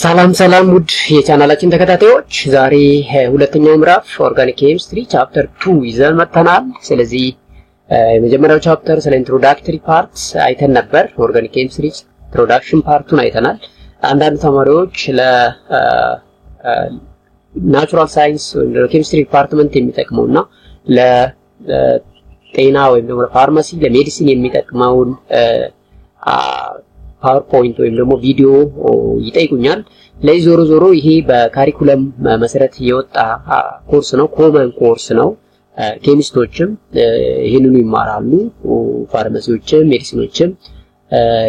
ሰላም ውድ የቻናላችን ተከታታዮች ዛሬ ሁለተኛው ምዕራፍ ኦርጋኒክ ኬሚስትሪ ቻፕተር 2 ይዘን መጥተናል። ስለዚህ የመጀመሪያው ቻፕተር ስለ ኢንትሮዳክተሪ ፓርት አይተን ነበር። ኦርጋኒክ ኬሚስትሪ ኢንትሮዳክሽን ፓርቱን አይተናል። አንዳንድ ተማሪዎች ለናቹራል ሳይንስ ወይም ለኬሚስትሪ ዲፓርትመንት የሚጠቅመውና ለጤና ወይም ለፋርማሲ ለሜዲሲን የሚጠቅመውን PowerPoint ወይም ደግሞ ቪዲዮ ይጠይቁኛል። ለዚህ ዞሮ ይሄ በካሪኩለም መሰረት የወጣ ኮርስ ነው፣ ኮመን ኮርስ ነው። ኬሚስቶችም ይሄንኑ ይማራሉ፣ ፋርማሲዎችም ሜዲሲኖችም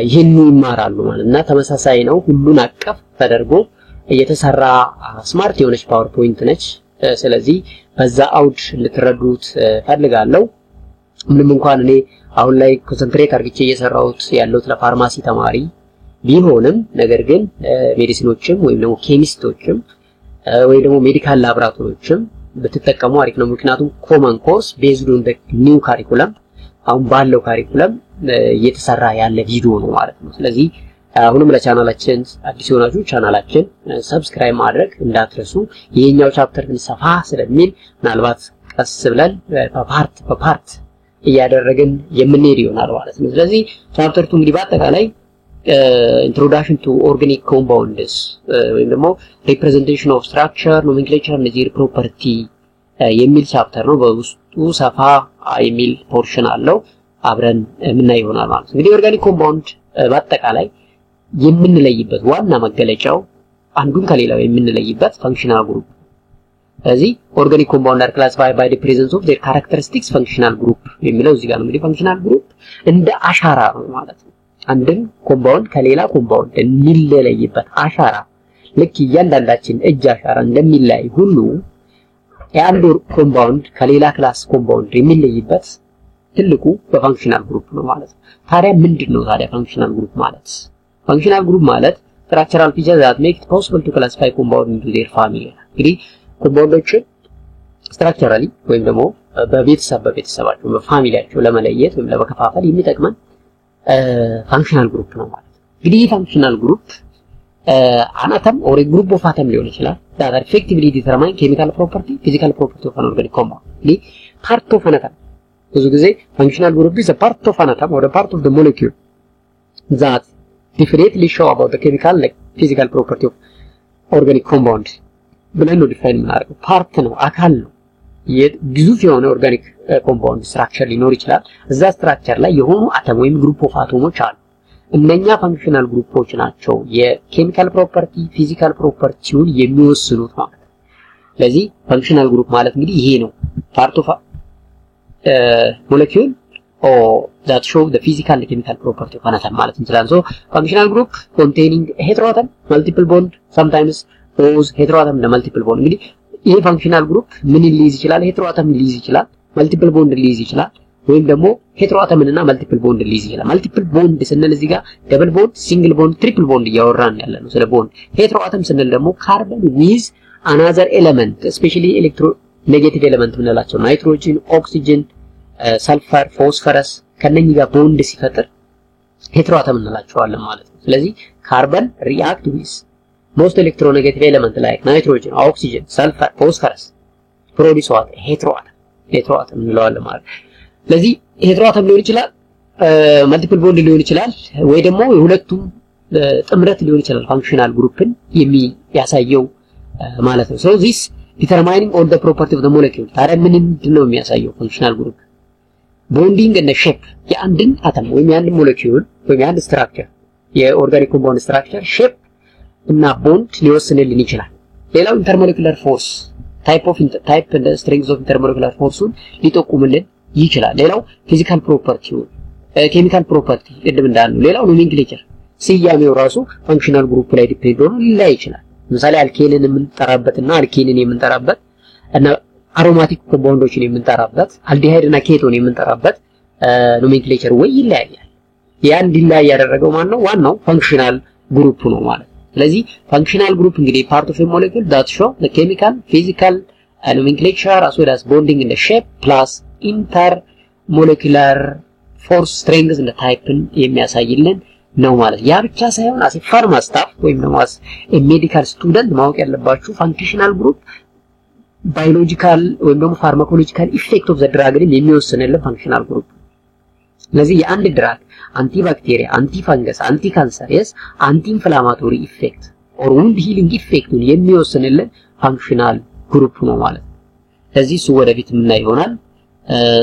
ይሄንኑ ይማራሉ ማለትና ተመሳሳይ ነው። ሁሉን አቀፍ ተደርጎ የተሰራ ስማርት የሆነች PowerPoint ነች። ስለዚህ በዛ አውድ ልትረዱት ፈልጋለሁ። ምንም እንኳን እኔ አሁን ላይ ኮንሰንትሬት አድርጌ እየሰራሁት ያለሁት ለፋርማሲ ተማሪ ቢሆንም ነገር ግን ሜዲሲኖችም ወይም ደግሞ ኬሚስቶችም ወይ ደግሞ ሜዲካል ላብራቶሪዎችም በተጠቀሙ አሪፍ ነው። ምክንያቱም ኮመን ኮርስ ቤዝድ ኦን ዘ ኒው ካሪኩለም አሁን ባለው ካሪኩለም እየተሰራ ያለ ቪዲዮ ነው ማለት ነው። ስለዚህ አሁንም ለቻናላችን አዲስ ሆናችሁ ቻናላችን ሰብስክራይብ ማድረግ እንዳትረሱ። ይሄኛው ቻፕተር ግን ሰፋ ስለሚል ምናልባት ቀስ ብለን በፓርት እያደረግን የምንሄድ ይሆናል ማለት ነው። ስለዚህ ቻፕተር 2 እንግዲህ በአጠቃላይ ኢንትሮዳክሽን ቱ ኦርጋኒክ ኮምፓውንድስ ወይም ደግሞ ሪፕሬዘንቴሽን ኦፍ ስትራክቸር ኖሜንክሌቸር ኤንድ ዜር ፕሮፐርቲ የሚል ቻፕተር ነው። በውስጡ ሰፋ የሚል ፖርሽን አለው። አብረን የምናይ ይሆናል ማለት ነው። እንግዲህ ኦርጋኒክ ኮምፓውንድ በአጠቃላይ የምንለይበት ዋና መገለጫው አንዱን ከሌላው የምንለይበት ፋንክሽናል ግሩፕ። ስለዚህ ኦርጋኒክ ኮምፓውንድ አር ክላሲፋይድ ባይ ዘ ፕሬዘንስ ኦፍ ዜር ካራክተሪስቲክስ ፋንክሽናል ግሩፕ የሚለው እዚህ ጋር ነው። እንግዲህ ፋንክሽናል ግሩፕ እንደ አሻራ ነው ማለት ነው። አንድን ኮምፓውንድ ከሌላ ኮምፓውንድ የሚለይበት አሻራ ልክ እያንዳንዳችን እጅ አሻራ እንደሚለይ ሁሉ የአንድ ኮምፓውንድ ከሌላ ክላስ ኮምፓውንድ የሚለይበት ትልቁ በፋንክሽናል ግሩፕ ነው ማለት ነው። ታዲያ ምንድነው ፋንክሽናል ግሩፕ ማለት? ፋንክሽናል ግሩፕ ማለት structural features that make it possible to classify compound into their family። እንግዲህ ኮምፓውንዶችን ስትራክቸራሊ ወይም ደግሞ በቤተሰባቸው በፋሚሊያቸው ለመለየት ወይም ለመከፋፈል የሚጠቅመን ፋንክሽናል ግሩፕ ነው ማለት ነው። እንግዲህ ፋንክሽናል ግሩፕ አናተም ኦር ግሩፕ ኦፍ አተም ሊሆን ይችላል that effectively determine chemical property physical property of an organic compound። እንግዲህ part of an atom ብዙ ጊዜ ፋንክሽናል ግሩፕ is a part of an atom or a part of the molecule that differently show about the chemical like physical property of organic compound ብለን ነው ዲፋይን የምናደርገው። ፓርት ነው፣ አካል ነው። የግዙፍ የሆነ ኦርጋኒክ ኮምፓውንድ ስትራክቸር ሊኖር ይችላል። እዛ ስትራክቸር ላይ የሆኑ አተም ወይም ግሩፕ ኦፍ አቶሞች አሉ። እነኛ ፋንክሽናል ግሩፖች ናቸው የኬሚካል ፕሮፐርቲ ፊዚካል ፕሮፐርቲውን የሚወስኑት ማለት ነው። ስለዚህ ፋንክሽናል ግሩፕ ማለት እንግዲህ ይሄ ነው። ፓርት ኦፍ ሞለኪውል or that show the physical and chemical property of an atom ማለት እንችላለን። so functional group containing heteroatom multiple bond sometimes those heteroatom and multiple bond። እንግዲህ ይሄ ፋንክሽናል ግሩፕ ምን ሊይዝ ይችላል? ሄትሮአተም ሊይዝ ይችላል፣ መልቲፕል ቦንድ ሊይዝ ይችላል፣ ወይም ደግሞ ሄትሮአተምን እና መልቲፕል ቦንድ ሊይዝ ይችላል። መልቲፕል ቦንድ ስንል እዚህ ጋር ደብል ቦንድ፣ ሲንግል ቦንድ፣ ትሪፕል ቦንድ እያወራን ያለ ነው ስለ ቦንድ። ሄትሮአተም ስንል ደግሞ ካርበን ዊዝ another element especially electro negative element ምንላቸው ናይትሮጅን፣ ኦክሲጅን፣ ሰልፈር፣ ፎስፈረስ ከነኚህ ጋር ቦንድ ሲፈጥር ሄትሮአተም እንላቸዋለን ማለት ነው። ስለዚህ ካርበን react with most electronegative element like nitrogen, oxygen, sulfur, phosphorus produce what? heteroatom እንለዋለን ማለት። ስለዚህ ሄትሮአተም ሊሆን ይችላል፣ መልቲፕል ቦንድ ሊሆን ይችላል፣ ወይ ደግሞ የሁለቱም ጥምረት ሊሆን ይችላል ፋንክሽናል ግሩፕን የሚያሳየው ማለት ነው። so this determining all the property of the molecule። ታዲያ ምንድነው የሚያሳየው ፋንክሽናል ግሩፕ? ቦንዲንግ እና ሼፕ የአንድን አተም ወይም የአንድን ሞለኪውል ወይም የአንድ ስትራክቸር የኦርጋኒክ ኮምፓውንድ ስትራክቸር ሼፕ እና ቦንድ ሊወስንልን ይችላል። ሌላው ኢንተርሞለኪውላር ፎርስ ታይፕ እና ስትሬንግዝ ኦፍ ኢንተርሞለኪውላር ፎርሱን ሊጠቁምልን ይችላል። ሌላው ፊዚካል ፕሮፐርቲው ኬሚካል ፕሮፐርቲ ቅድም እንዳልነው። ሌላው ኖሜንክሌቸር ስያሜው ራሱ ፋንክሽናል ግሩፕ ላይ ዲፔንድ ሆኖ ሊለያይ ይችላል። ለምሳሌ አልኬንን የምንጠራበትና አልኬንን የምንጠራበት እና አሮማቲክ ኮምፓውንዶችን የምንጠራበት አልዲሃይድ እና ኬቶን የምንጠራበት ኖሜንክሌቸር ወይ ይለያያል። ያን ዲላይ ያደረገው ማን ነው? ዋናው ፋንክሽናል ግሩፕ ነው ማለት። ስለዚህ ፋንክሽናል ግሩፕ እንግዲህ part of a molecule that show the chemical physical nomenclature as well as bonding in the shape plus intermolecular force strength and type የሚያሳይልን ነው ማለት ያ ብቻ ሳይሆን አስ ፋርማ ስታፍ ወይም ደግሞ አስ ሜዲካል ስቱደንት ማወቅ ያለባችሁ ፋንክሽናል ግሩፕ ባዮሎጂካል ወይም ደግሞ ፋርማኮሎጂካል ኢፌክት ኦፍ ዘ ድራግን የሚወስንልን ፋንክሽናል ግሩፕ ስለዚህ የአንድ ድራግ አንቲ ባክቴሪያ አንቲ ፈንገስ አንቲ ካንሰር yes አንቲ ኢንፍላማቶሪ ኢፌክት ኦር ውንድ ሂሊንግ ኢፌክቱን የሚወስንልን ፋንክሽናል ግሩፕ ነው ማለት ስለዚህ እሱ ወደፊት ምን ይሆናል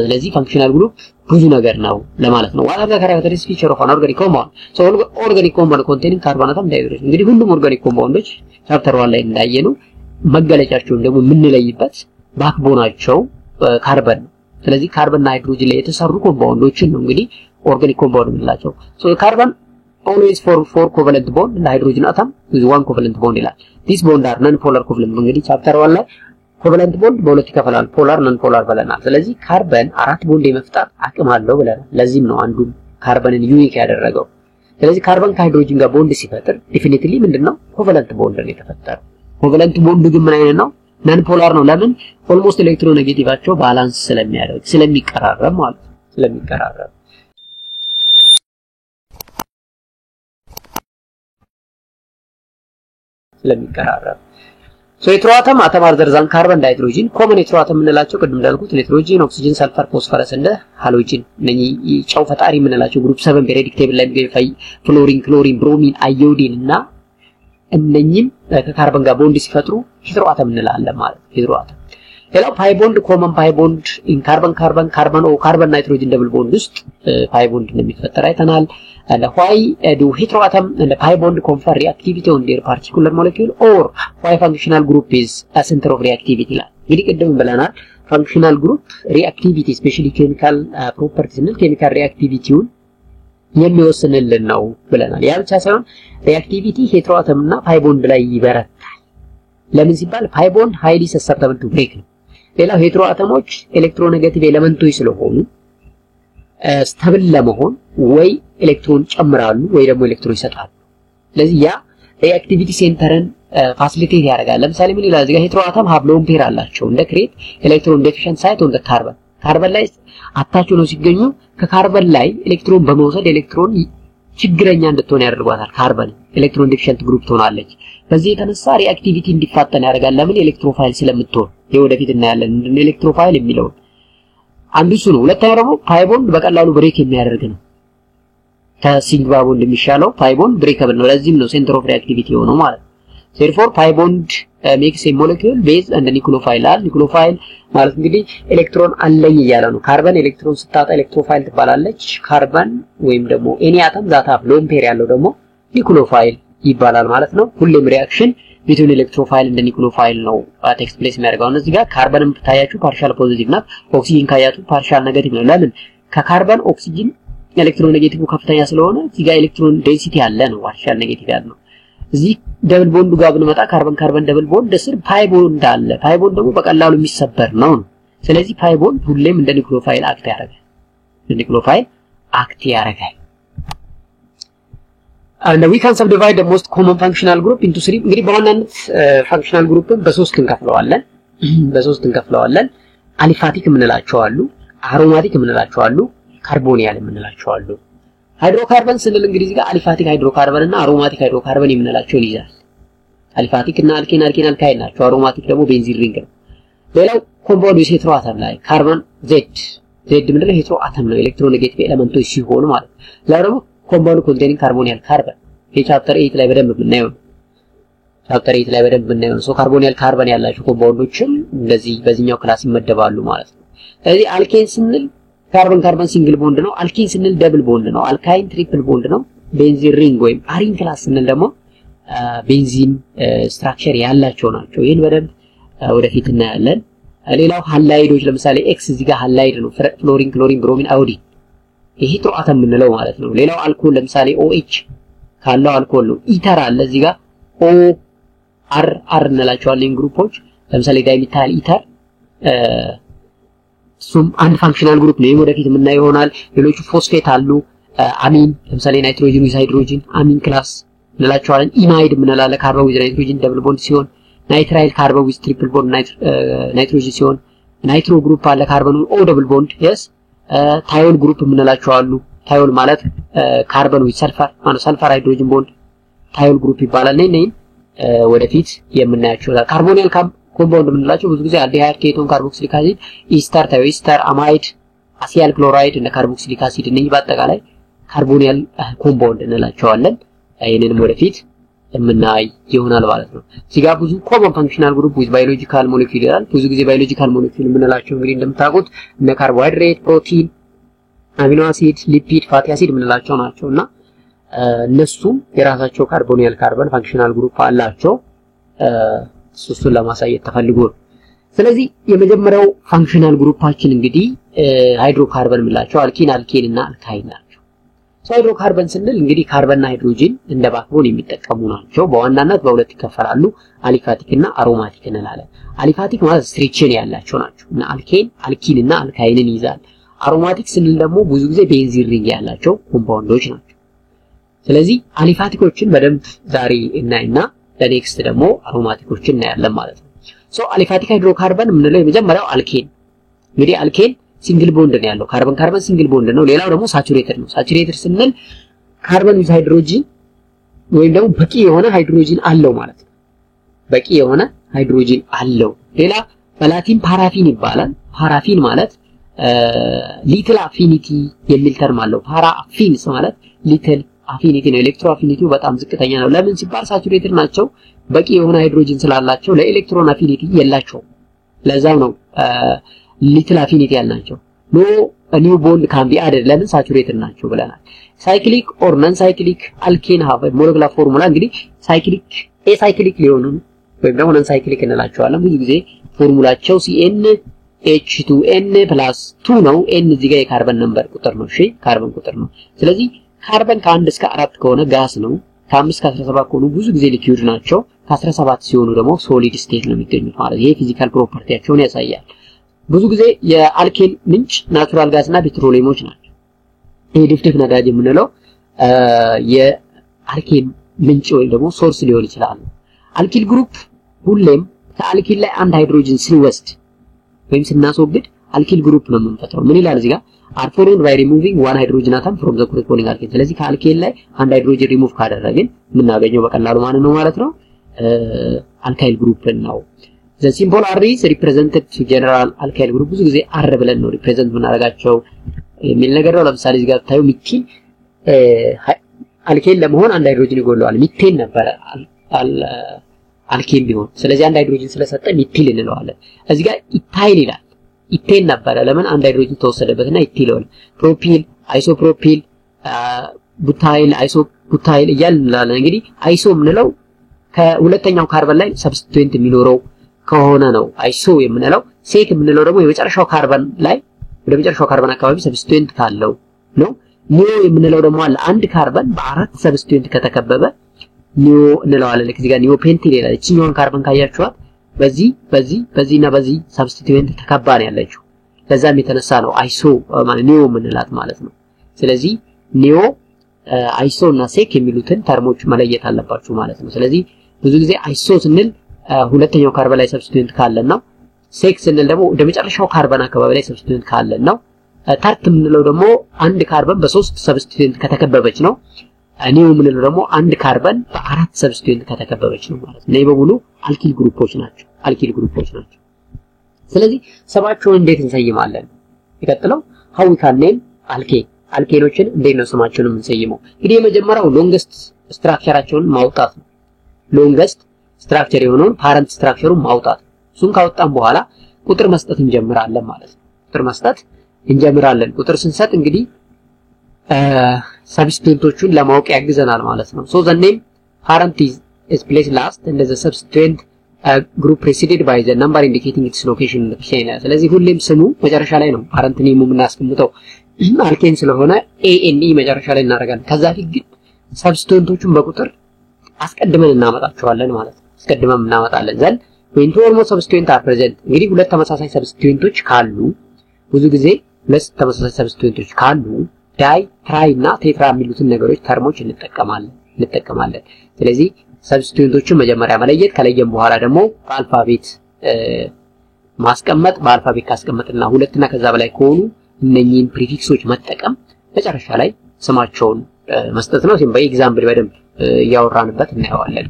ስለዚህ ፋንክሽናል ግሩፕ ብዙ ነገር ነው ለማለት ነው ዋና ካራክተሪስቲክስ ፊቸር ኦፍ አን ኦርጋኒክ ኮምፓውንድ ሶ ኦርጋኒክ ኮምፓውንድ ኮንቴኒንግ ካርቦን አተም ዳይሃይድሮጅን እንግዲህ ሁሉም ኦርጋኒክ ኮምፓውንዶች ቻፕተር 1 ላይ እንዳየነው መገለጫቸውን ደግሞ የምንለይበት ባክቦናቸው ካርበን ነው ስለዚህ ካርበን እና ሃይድሮጅን ላይ የተሰሩ ኮምፓውንዶችን ነው እንግዲህ ኦርጋኒክ ኮምፓውንድ የምንላቸው ሶ ካርበን always form 4 covalent bond and hydrogen atom with 1 covalent bond ይላል these bond are non polar covalent እንግዲህ ቻፕተር 1 ላይ ኮቫለንት ቦንድ በሁለት ይከፈላል ፖላር ነን ፖላር ብለናል ስለዚህ ካርበን አራት ቦንድ የመፍጠር አቅም አለው ብለናል ለዚህም ነው አንዱ ካርበንን ዩኒክ ያደረገው ስለዚህ ካርበን ከሃይድሮጅን ጋር ቦንድ ሲፈጥር ዲፊኒቲሊ ምንድነው ኮቫለንት ቦንድ ነው የተፈጠረው ኮቫለንት ቦንድ ግን ምን አይነት ነው ነን ፖላር ነው ለምን ኦልሞስት ኤሌክትሮኔጌቲቫቸው ባላንስ ስለሚያደርግ ስለሚቀራረብ ማለት ስለሚቀራረብ so heteroatom atom are there than carbon dihydrogen common heteroatom ምንላቸው ቅድም እንዳልኩት nitrogen oxygen sulfur phosphorus እንደ halogen ነኝ ጫው ፈጣሪ ምንላቸው ግሩፕ 7 periodic table ላይ የሚገኝ ፍሎሪን ክሎሪን ብሮሚን አዮዲን እና እነኚህም ከካርበን ጋር ቦንድ ሲፈጥሩ heteroatom እንላለን ማለት heteroatom ሌላው pi bond common pi bond in carbon carbon carbon or carbon nitrogen double bond ውስጥ pi bond እንደሚፈጠር አይተናል and why do heteroatom and pi bond confer reactivity on their particular molecule or why functional group is a center of reactivity ላይ እንግዲህ ቅድም ብለናል functional group reactivity especially chemical properties እና chemical reactivityውን የሚወስንልን ነው ብለናል ያ ብቻ ሳይሆን reactivity heteroatom እና pi bond ላይ ይበረታል ለምን ሲባል pi bond highly susceptible to break ነው ሌላው heteroatomoች ኤሌክትሮኔጌቲቭ ኤሌመንቶች ስለሆኑ ስታብል ለመሆን ወይ ኤሌክትሮን ጨምራሉ ወይ ደግሞ ኤሌክትሮን ይሰጣሉ ስለዚህ ያ reactivity ሴንተርን ፋሲሊቴት ያደርጋል ለምሳሌ ምን ይላል እዚህ ጋር heteroatom have lone pair አላቸው እንደ ክሬት ኤሌክትሮን ዴፊሽንት ሳይት ኦን ዘ ካርበን ካርበን ላይ አታች ነው ሲገኙ ከካርበን ላይ ኤሌክትሮን በመውሰድ ኤሌክትሮን ችግረኛ እንድትሆን ያደርጓታል ካርበን ኤሌክትሮን ዴፊሽንት ግሩፕ ትሆናለች በዚህ የተነሳ reactivity እንዲፋጠን ያደርጋል ለምን ኤሌክትሮፋይል ስለምትሆን የወደፊት እናያለን ኤሌክትሮፋይል የሚለው አንዱ እሱ ነው ሁለተኛው ደግሞ pi bond በቀላሉ ብሬክ የሚያደርግ ነው ከሲግማ ቦንድ የሚሻለው pi bond ብሬከብል ነው ለዚህም ነው ሴንተር ኦፍ ሪአክቲቪቲ ሆኖ ማለት therefore pi bond makes a molecule based on the nucleophile nucleophile ማለት እንግዲህ ኤሌክትሮን አለኝ እያለ ነው ካርበን ኤሌክትሮን ስታጣ ኤሌክትሮፋይል ትባላለች ካርበን ወይም ደግሞ ኤኒ አተም ዛት ሃቭ ሎን ፔር ያለው ደግሞ ኒኩሎፋይል ይባላል ማለት ነው ሁሌም ሪአክሽን between electrophile and nucleophile ነው takes place የሚያደርገው እዚህ ጋር ካርበንም ታያችሁ ፓርሻል ፖዚቲቭ ናት ኦክሲጅን ካያችሁ ፓርሻል ኔጌቲቭ ነው ለምን ከካርበን ኦክሲጅን ኤሌክትሮን ኔጌቲቭ ከፍተኛ ስለሆነ እዚህ ጋር ኤሌክትሮን ዴንሲቲ ያለ ነው ፓርሻል ኔጌቲቭ ያለው እዚህ ደብል ቦንድ ጋር ብንመጣ ካርበን ካርበን ደብል ቦንድ ስር ፓይ ቦንድ አለ ፓይ ቦንድ ደግሞ በቀላሉ የሚሰበር ነው ስለዚህ ፓይ ቦንድ ሁሌም እንደ ኒኩሎፋይል አክት ያደርጋል ኒኩሎፋይል አክት ያደርጋል and we can subdivide the most common functional group into three እንግዲህ በዋናነት functional groupን በሶስት እንከፍለዋለን አሊፋቲክ የምንላቸው አሉ አሮማቲክ የምንላቸው አሉ ካርቦኒያል የምንላቸው አሉ ሃይድሮካርበን ስንል እንግዲህ እዚህ ጋር አሊፋቲክ ሃይድሮካርበን እና አሮማቲክ ሃይድሮካርበን የምንላቸው ይይዛል አሊፋቲክ እና አልኬን አልካይል ናቸው አሮማቲክ ደግሞ ቤንዚን ሪንግ ነው ሌላው ኮምፓውንድ ሄትሮአተም ላይ ካርበን ዜድ ምንድነው ሄትሮአተም ነው ኤሌክትሮኔጌቲቭ ኤሌመንቶች ሲሆኑ ማለት ላይ ደግሞ ኮምፓውንድ ኮንቴኒንግ ካርቦኒያል ካርበን ቻፕተር 8 ላይ በደንብ የምናየው ሶ ካርቦኒያል ካርበን ያላቸው ኮምፓውንዶችም እንደዚህ በዚህኛው ክላስ ይመደባሉ ማለት ነው ስለዚህ አልኬን ስንል ካርበን ካርበን ሲንግል ቦንድ ነው አልኪን ስንል ደብል ቦንድ ነው አልካይን ትሪፕል ቦንድ ነው ቤንዚን ሪንግ ወይም አሪን ክላስ ስንል ደግሞ ቤንዚን ስትራክቸር ያላቸው ናቸው ይሄን በደንብ ወደፊት እናያለን ሌላው ሃላይዶች ለምሳሌ ኤክስ እዚህ ጋር ሃላይድ ነው ፍሎሪን ክሎሪን ብሮሚን አዮዲን ይሄ ሄትሮአተም የምንለው ማለት ነው ሌላው አልኮል ለምሳሌ OH ካለው አልኮል ነው ኢተር አለ እዚህ ጋር OR እንላቸዋለን ግሩፖች ለምሳሌ ዳይሚታይል ኢተር ሱም አንድ ፋንክሽናል ግሩፕ ነው ወደፊት የምናየው ይሆናል ሌሎቹ ፎስፌት አሉ አሚን ለምሳሌ ናይትሮጅን ዊዝ ሃይድሮጅን አሚን ክላስ እንላቸዋለን ኢማይድ የምንላለ ካርበን ዊዝ ናይትሮጅን ደብል ቦንድ ሲሆን ናይትራይል ካርበን ዊዝ ትሪፕል ቦንድ ናይትሮጅን ሲሆን ናይትሮ ግሩፕ አለ ካርበኑ ኦ ደብል ቦንድ yes ታዮል ግሩፕ የምንላቸው አሉ ታዮል ማለት ካርበን ዊዝ ሰልፈር ማለት ሰልፈር ሃይድሮጅን ቦንድ ታዮል ግሩፕ ይባላል። ነኝ ወደፊት የምናያቸው ካርቦኒል ኮምፓውንድ የምንላቸው ብዙ ጊዜ አልዲሃይድ ኬቶን ካርቦክሲሊክ አሲድ ኢስተር ታዮኢስተር አማይድ አሲያል ክሎራይድ እና ካርቦክሲሊክ አሲድ እነኚህ በአጠቃላይ ካርቦኒል ኮምፓውንድ እንላቸዋለን። ይሄንንም ወደፊት የምናይ ይሆናል ማለት ነው። እዚህ ጋር ብዙ ኮመን ፋንክሽናል ግሩፕ ዊዝ ባዮሎጂካል ሞለኪውል ይላል። ብዙ ጊዜ ባዮሎጂካል ሞለኪውል የምንላቸው እንግዲህ እንደምታውቁት እነ ካርቦሃይድሬት፣ ፕሮቲን፣ አሚኖ አሲድ፣ ሊፒድ፣ ፋቲ አሲድ የምንላቸው ናቸውና እነሱም የራሳቸው ካርቦኒል ካርበን ፋንክሽናል ግሩፕ አላቸው። እሱን ለማሳየት ተፈልጎ ነው። ስለዚህ የመጀመሪያው ፋንክሽናል ግሩፓችን እንግዲህ ሃይድሮካርበን የምንላቸው አልኪን፣ አልኬን እና አልካይን ናቸው። ሃይድሮካርበን ስንል እንግዲህ ካርበንና ሃይድሮጂን እንደ ባክቦን የሚጠቀሙ ናቸው። በዋናነት በሁለት ይከፈላሉ፣ አሊፋቲክ እና አሮማቲክ እንላለን። አሊፋቲክ ማለት ስትሪክሽን ያላቸው ናቸው እና አልኬን፣ አልኪን እና አልካይንን ይዛል። አሮማቲክ ስንል ደግሞ ብዙ ጊዜ ቤንዚን ሪንግ ያላቸው ኮምፓውንዶች ናቸው። ስለዚህ አሊፋቲኮችን በደንብ ዛሬ እናይና ለኔክስት ደግሞ አሮማቲኮችን እናያለን ማለት ነው። አሊፋቲክ ሃይድሮካርበን የምንለው የመጀመሪያው አልኬን እንግዲህ አልኬን ሲንግል ቦንድ ነው ያለው ካርበን ካርበን ሲንግል ቦንድ ነው። ሌላው ደግሞ ሳቹሬትድ ነው። ሳቹሬትድ ስንል ካርበን ዊዝ ሃይድሮጂን ወይም ደግሞ በቂ የሆነ ሃይድሮጂን አለው ማለት ነው። በቂ የሆነ ሃይድሮጂን አለው። ሌላ በላቲን ፓራፊን ይባላል። ፓራፊን ማለት ሊትል አፊኒቲ የሚል ተርም አለው። ፓራፊንስ ማለት ሊትል አፊኒቲ ነው። ኤሌክትሮ አፊኒቲው በጣም ዝቅተኛ ነው። ለምን ሲባል ሳቹሬትድ ናቸው። በቂ የሆነ ሃይድሮጂን ስላላቸው ለኤሌክትሮን አፊኒቲ የላቸውም። ለዛው ነው ሊትል አፊኒቲ ያልናቸው። ኖ ኒው ቦንድ ካን ቢ አድድ ለምን ሳቹሬትድ ናቸው ብለናል። ሳይክሊክ ኦር ነን ሳይክሊክ አልኬን ሃቭ ሞለኪውላር ፎርሙላ እንግዲህ ሳይክሊክ ኤሳይክሊክ ሊሆኑ ወይም ደግሞ ነን ሳይክሊክ እንላቸዋለን። ብዙ ጊዜ ፎርሙላቸው CnH2n+2 ነው። n እዚህ ጋር የካርበን ነምበር ቁጥር ነው። እሺ ካርበን ቁጥር ነው። ስለዚህ ካርበን ከ1 እስከ 4 ከሆነ ጋስ ነው። ከ5 እስከ 17 ከሆኑ ብዙ ጊዜ ሊኩዊድ ናቸው። ከ17 ሲሆኑ ደግሞ ሶሊድ ስቴት ነው የሚገኙት ማለት ይሄ ፊዚካል ፕሮፐርቲያቸውን ያሳያል። ብዙ ጊዜ የአልኬን ምንጭ ናቹራል ጋዝ እና ፔትሮሊየሞች ናቸው። ይሄ ድፍድፍ ነዳጅ የምንለው የአልኬን ምንጭ ወይም ደግሞ ሶርስ ሊሆን ይችላል። አልኪል ግሩፕ ሁሌም ከአልኪል ላይ አንድ ሃይድሮጅን ስንወስድ ወይም ስናስወግድ አልኪል ግሩፕ ነው የምንፈጥረው። ምን ይላል እዚህ ጋር are formed by removing one hydrogen atom from the corresponding alkane። ስለዚህ ከአልኬን ላይ አንድ ሃይድሮጅን ሪሙቭ ካደረግን የምናገኘው በቀላሉ ማንን ነው ማለት ነው? አልካይል ግሩፕ ነው። the symbol R is represented to general alkyl group ብዙ ጊዜ R ብለን ነው ሪፕሬዘንት የምናደርጋቸው የሚል ነገር ነው። ለምሳሌ እዚህ ጋር ታዩ ሚቲን አልኬን ለመሆን አንድ ሃይድሮጅን ይጎለዋል። ሚቴን ነበር አልኬን ቢሆን ስለዚህ አንድ ሃይድሮጅን ስለሰጠ ሚቲል እንለዋለን። እዚህ ጋር ኢታይል ይላል። ኢቴን ነበር ለምን አንድ ሃይድሮጅን ተወሰደበትና ኢቲል ሆነ። ፕሮፒል፣ አይሶፕሮፒል፣ ቡታይል፣ አይሶቡታይል እያልን እንግዲህ አይሶ የምንለው ከሁለተኛው ካርበን ላይ ሰብስቲቱዌንት የሚኖረው ከሆነ ነው አይሶ የምንለው። ሴክ የምንለው ደግሞ የመጨረሻው ካርበን ላይ ወደ መጨረሻው ካርበን አካባቢ ሰብስቲቱዌንት ካለው ነው። ኒዮ የምንለው ደግሞ አለ አንድ ካርበን በአራት ሰብስቲቱዌንት ከተከበበ ኒዮ እንለዋለን። ለዚህ ጋር ኒዮ ፔንቲል ይላል። እቺኛውን ካርበን ካያችኋት በዚህና በዚህ ሰብስቲቱዌንት ተከባ ነው ያለችው። ለዛም የተነሳ ነው አይሶ ማለት ኒዮ የምንላት ማለት ነው። ስለዚህ ኒዮ አይሶ እና ሴክ የሚሉትን ተርሞች መለየት አለባችሁ ማለት ነው። ስለዚህ ብዙ ጊዜ አይሶ ስንል ሁለተኛው ካርበን ላይ ሰብስቲቱዌንት ካለን ነው። ሴክ ስንል ደግሞ ወደ መጨረሻው ካርበን አካባቢ ላይ ሰብስቲቱዌንት ካለን ነው። ተርት የምንለው ደግሞ አንድ ካርበን በሶስት ሰብስቲቱዌንት ከተከበበች ነው። ኒዮ የምንለው ደግሞ አንድ ካርበን በአራት ሰብስቲቱዌንት ከተከበበች ነው ማለት ነው። በሙሉ አልኪል ግሩፖች ናቸው። ስለዚህ ስማቸውን እንዴት እንሰይማለን? ይቀጥለው how we can name alkane አልኬኖችን እንዴት ነው ስማቸውን የምንሰይመው? እንግዲህ የመጀመሪያው ሎንገስት ስትራክቸራቸውን ማውጣት ነው። ሎንገስት ስትራክቸር የሆነውን ፓረንት ስትራክቸሩን ማውጣት። እሱን ካወጣን በኋላ ቁጥር መስጠት እንጀምራለን ማለት ነው። ቁጥር ስንሰጥ እንግዲህ ሰብስቲቱዌንቶቹን ለማወቅ ያግዘናል ማለት ነው። so the name parent is placed last and the substituent group preceded by the number indicating its location in the chain። ስለዚህ ሁሌም ስሙ መጨረሻ ላይ ነው ፓረንት ኔሙ የምናስቀምጠው። አልኬን ስለሆነ ANE መጨረሻ ላይ እናደርጋለን። ከዛ ፊት ግን ሰብስቲቱዌንቶቹን በቁጥር አስቀድመን እናመጣቸዋለን ማለት ነው። አስቀድመን እናመጣለን ዘንድ when two or more substituents are present እንግዲህ ሁለት ተመሳሳይ ሰብስቲቱዌንቶች ካሉ ብዙ ጊዜ ሁለት ተመሳሳይ ሰብስቲቱዌንቶች ካሉ ዳይ ትራይ እና ቴትራ የሚሉትን ነገሮች ተርሞች እንጠቀማለን። ስለዚህ ሰብስቲቱዌንቶችን መጀመሪያ መለየት ከለየም በኋላ ደግሞ በአልፋቤት ማስቀመጥ። በአልፋቤት ካስቀመጥና ሁለትና ከዛ በላይ ከሆኑ እነኚህን ፕሪፊክሶች መጠቀም መጨረሻ ላይ ስማቸውን መስጠት ነው። ሲም በኤግዛምፕል በደንብ ያወራንበት እናየዋለን።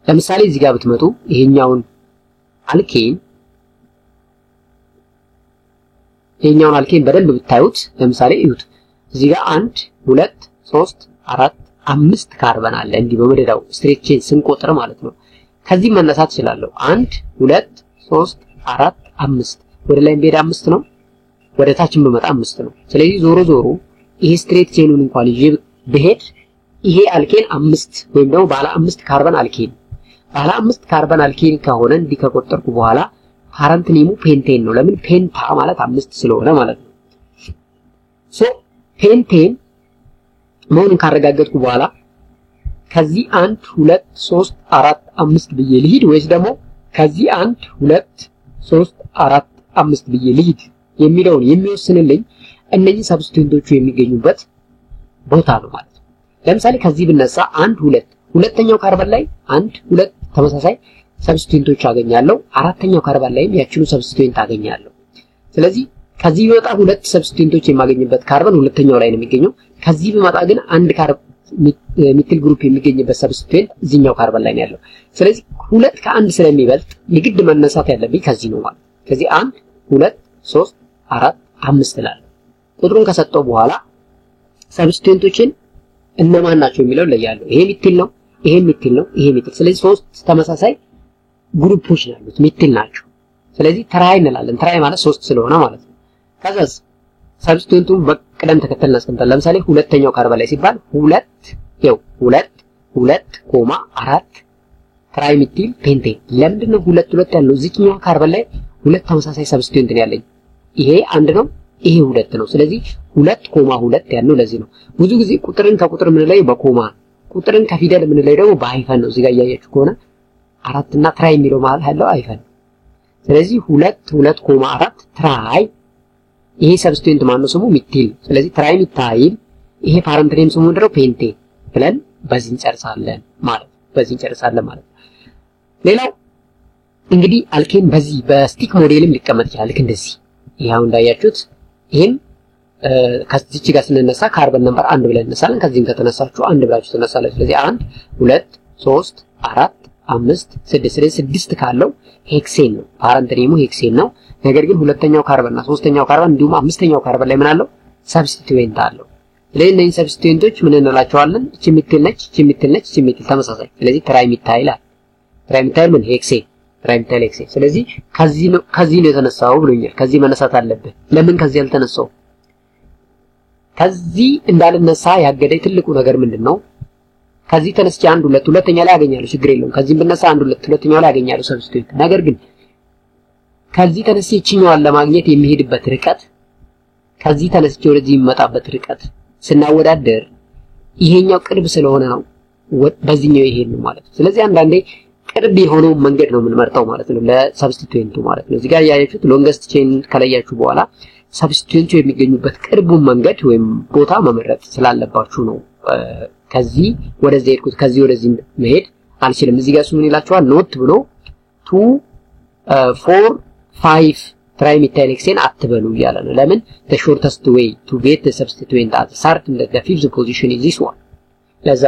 ለምሳሌ እዚህ ጋር ብትመጡ ይሄኛውን አልኬን በደንብ ብታዩት ለምሳሌ እዩት። እዚህ ጋር 1 2 3 4 5 ካርበን አለ እንዲህ በመደዳው ስትሬት ቼን ስንቆጥር ማለት ነው። ከዚህ መነሳት ይችላል። 1 2 3 4 5 ወደ ላይ ቢሄድ 5 ነው፣ ወደ ታችም በመጣ 5 ነው። ስለዚህ ዞሮ ይሄ ስትሬት ቼኑን እንኳን ይዤ ብሄድ ይሄ አልኬን 5 ወይም ደግሞ ባለ 5 ካርበን አልኬን ባለ 5 ካርበን አልኬን ከሆነ እንዲህ ከቆጠርኩ በኋላ ፓረንት ኔሙ ፔንቴን ነው። ለምን ፔንታ ማለት 5 ስለሆነ ማለት ነው። ሶ ፔንቴን መሆኑን ካረጋገጥኩ በኋላ ከዚህ 1 2 3 4 5 ብዬ ልሂድ ወይስ ደግሞ ከዚህ 1 2 3 4 5 ብዬ ልሂድ የሚለውን የሚወስንልኝ እነዚህ ሰብስቲቱንቶቹ የሚገኙበት ቦታ ነው ማለት ነው። ለምሳሌ ከዚህ ብነሳ 1 2 ሁለተኛው ካርበን ላይ 1 2 ተመሳሳይ ሰብስቲቱንቶች አገኛለሁ። አራተኛው ካርበን ላይም ያችኑ ሰብስቲቱንት አገኛለሁ። ስለዚህ ከዚህ ቢወጣ ሁለት ሰብስቲቱንቶች የማገኝበት ካርበን ሁለተኛው ላይ ነው የሚገኘው። ከዚህ ቢመጣ ግን አንድ ሚቲል ግሩፕ የሚገኝበት ሰብስቲቱንት እዚህኛው ካርበን ላይ ነው ያለው። ስለዚህ ሁለት ከአንድ ስለሚበልጥ የግድ መነሳት ያለብኝ ከዚህ ነው ማለት። ከዚህ 1 2 3 4 5 ላለ ቁጥሩን ከሰጠው በኋላ ሰብስቲቱንቶችን እነማን ናቸው የሚለው ለያለሁ። ይሄ ሚቲል ነው፣ ይሄ ሚቲል ነው፣ ይሄ ሚቲል። ስለዚህ ሶስት ተመሳሳይ ግሩፖች ናቸው፣ ሚቲል ናቸው። ስለዚህ ትራይ እንላለን። ትራይ ማለት 3 ስለሆነ ማለት ነው። ከዛስ ሰብስቲቱንቱን በቅደም ተከተል እናስቀምጣለን። ለምሳሌ ሁለተኛው ካርበን ላይ ሲባል 2 ትራይ ሚቲል ፔንቴን። ለምንድነው 2 ያለው? እዚህኛው ካርበን ላይ ሁለት ተመሳሳይ ሰብስቲቱንት ነው ያለኝ። ይሄ 1 ነው፣ ይሄ 2 ነው። ስለዚህ 2 ያለው ለዚህ ነው። ብዙ ጊዜ ቁጥርን ከቁጥር ምን ላይ በኮማ ቁጥርን ከፊደል ምን ላይ ደግሞ በሃይፈን ነው። እዚህ ጋር እያያችሁ ከሆነ 4 እና ትራይ የሚለው ማለት ያለው ሃይፈን። ስለዚህ 2 ትራይ። ይሄ ሰብስቲቱንት ማነው? ስሙ ሚቲል። ስለዚህ ትራይ ሚታይል። ይሄ ፓረንት ኔም ስሙ ምንድነው? ፔንቴን ብለን በዚህ እንጨርሳለን ማለት። ሌላው እንግዲህ አልኬን በዚህ በስቲክ ሞዴልም ሊቀመጥ ይችላል። ልክ እንደዚህ ይሄው እንዳያችሁት ይሄን ከዚች ጋር ስንነሳ ካርበን ነምበር 1 ብለን እንነሳለን። ከዚህም ከተነሳችሁ 1 ብላችሁ ትነሳላችሁ። ስለዚህ 1 2 3 4 5 6 ካለው ሄክሴን ነው። ፓረንት ኔሙ ሄክሴን ነው። ነገር ግን ሁለተኛው ካርበን እና ሶስተኛው ካርበን እንዲሁም አምስተኛው ካርበን ላይ ምን አለው? ሰብስቲቱዌንት አለው። ስለዚህ እነዚህ ሰብስቲቱዌንቶች ምን እንላቸዋለን? እቺ ሚቲል ነች፣ እቺ ሚቲል ነች፣ እቺ ሚቲል ተመሳሳይ። ስለዚህ ትራይ ሚታይል ምን ሄክሴን፣ ትራይ ሚታይል ሄክሴን። ስለዚህ ከዚህ ነው የተነሳው ብሎኛል። ከዚህ መነሳት አለብህ። ለምን ከዚህ ያልተነሳው? ከዚህ እንዳልነሳ ያገደኝ ትልቁ ነገር ምንድነው? ከዚህ ተነስቼ 1 2 ሁለተኛ ላይ አገኛለሁ፣ ችግር የለውም። ከዚህም ብነሳ 1 2 ሁለተኛው ላይ አገኛለሁ ሰብስቲቱዌንት። ነገር ግን ከዚህ ተነስቼ እቺኛዋን ለማግኘት የሚሄድበት ርቀት ከዚህ ተነስቼ ወደዚህ የሚመጣበት ርቀት ስናወዳደር ይሄኛው ቅርብ ስለሆነ ነው በዚህኛው ይሄን ነው ማለት ነው። ስለዚህ አንዳንዴ ቅርብ የሆነው መንገድ ነው የምንመርጠው ማለት ነው ለሰብስቲቱዌንቱ ማለት ነው። እዚህ ጋር ያያችሁት ሎንገስት ቼን ከለያችሁ በኋላ ሰብስቲቱዌንቱ የሚገኙበት ቅርቡን መንገድ ወይም ቦታ መመረጥ ስላለባችሁ ነው። ከዚህ ወደዚህ ሄድኩት፣ ከዚህ ወደዚህ መሄድ አልችልም። እዚህ ጋር ምን ይላችኋል? ኖት ብሎ 2 4 5 ትራይ ሚታይል ሄክሴን አትበሉ እያለ ነው። ለምን? the shortest way to get the substituent at the start in the fifth position is this one። ለዛ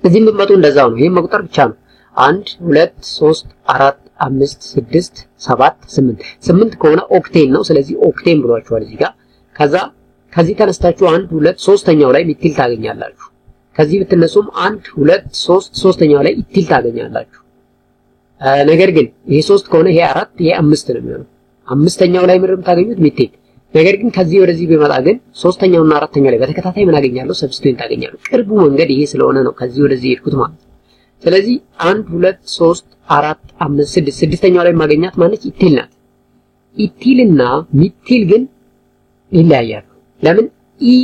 እዚህ የምትመጡ እንደዛው ነው። ይሄን መቁጠር ብቻ ነው። 1 2 3 4 5 6 7 8 ከሆነ ኦክቴን ነው። ስለዚህ ኦክቴን ብሏችኋል እዚህ ጋር። ከዚህ ተነስታችሁ 1 2 ሶስተኛው ላይ ሚቲል ታገኛላችሁ። ከዚህ ብትነሱም 1 2 3 ሶስተኛው ላይ ኢቲል ታገኛላችሁ። ነገር ግን ይሄ 3 ከሆነ ይሄ 4 ይሄ 5 ነው የሚሆነው። አምስተኛው ላይ ምንም ታገኙት ሚቲል። ነገር ግን ከዚህ ወደዚህ ቢመጣ ግን ሶስተኛውና አራተኛው ላይ በተከታታይ ምን አገኛለሁ? ሰብስቲቱዌንት አገኛለሁ። ቅርቡ መንገድ ይሄ ስለሆነ ነው ከዚህ ወደዚህ ሄድኩት ማለት ነው። ስለዚህ 1 2 3 4 5 6 ስድስተኛው ላይ ማገኛት ማለት ኢቲል ናት። ኢቲልና ሚቲል ግን ይለያያሉ። ለምን? ኢ